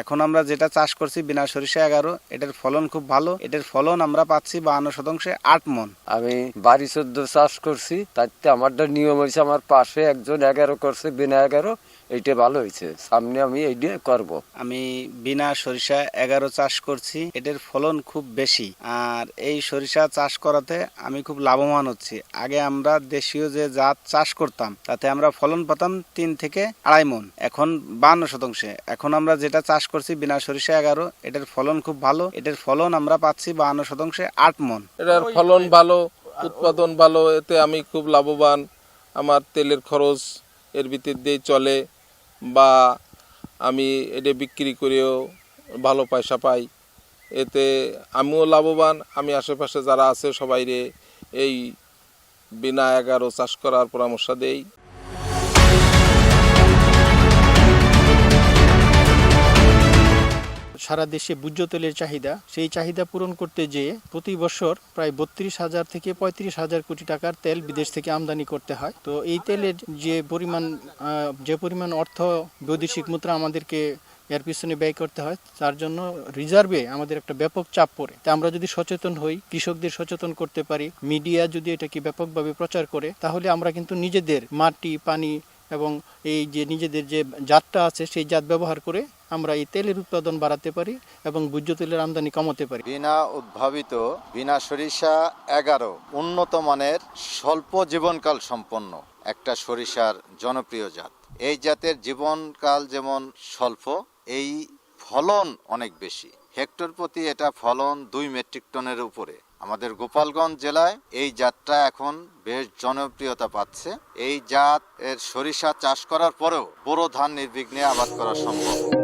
এখন আমরা যেটা চাষ করছি বিনা সরিষা 11, এটার ফলন খুব ভালো। এটার ফলন আমরা পাচ্ছি 52% 8 মন। আমি বাড়ি 14 চাষ করছি, তাতে আমারটা নিয়ম হয়েছে, আমার পাশে একজন 11 করছে বিনা 11, এইটা ভালো হয়েছে। সামনে আমি এইটা করব। আমি বিনা সরিষা 11 চাষ করছি, এটার ফলন খুব বেশি। আর এই সরিষা চাষ করাতে আমি খুব লাভবান হচ্ছি। আগে আমরা দেশীয় যে জাত চাষ করতাম তাতে আমরা ফলন পেতাম 3 থেকে 2.5 মন, এখন 52%। এখন আমরা যেটা চাষ করছি বিনা সরিষা 11, এটার ফলন খুব ভালো। এটার ফলন আমরা পাচ্ছি 52% 8 মন। এটার ফলন ভালো, উৎপাদন ভালো, এতে আমি খুব লাভবান। আমার তেলের খরচ এর ভিতর দিয়ে চলে, বা আমি এটা বিক্রি করেও ভালো পয়সা পাই। এতে আমিও লাভবান। আমি আশেপাশে যারা আছে সবাইরে এই বিনা 11 চাষ করার পরামর্শ দেই। সারা দেশে ভোজ্য তেলের চাহিদা, সেই চাহিদা পূরণ করতে যেয়ে প্রতি বছর প্রায় 32,000 থেকে 35,000 কোটি টাকার তেল বিদেশ থেকে আমদানি করতে হয়। তো এই তেলের যে পরিমাণ অর্থ বৈদেশিক মুদ্রা আমাদেরকে এর পিছনে ব্যয় করতে হয়, তার জন্য রিজার্ভে আমাদের একটা ব্যাপক চাপ পড়ে। তা আমরা যদি সচেতন হই, কৃষকদের সচেতন করতে পারি, মিডিয়া যদি এটাকে ব্যাপকভাবে প্রচার করে, তাহলে আমরা কিন্তু নিজেদের মাটি, পানি এবং এই যে নিজেদের যে জাতটা আছে সেই জাত ব্যবহার করে আমরা এই তেলের উৎপাদন বাড়াতে পারি এবং ভোজ্য তেলের আমদানি কমাতে পারি। বিনা উদ্ভাবিত বিনা সরিষা 11 উন্নত মানের স্বল্প জীবনকাল সম্পন্ন একটা সরিষার জনপ্রিয় জাত। এই জাতের জীবনকাল যেমন স্বল্প, এই ফলন অনেক বেশি। হেক্টর প্রতি এটা ফলন 2 মেট্রিক টনের উপরে। আমাদের গোপালগঞ্জ জেলায় এই জাতটা এখন বেশ জনপ্রিয়তা পাচ্ছে। এই জাত এর সরিষা চাষ করার পরেও বোরো ধান নির্বিঘ্নে আবাদ করা সম্ভব।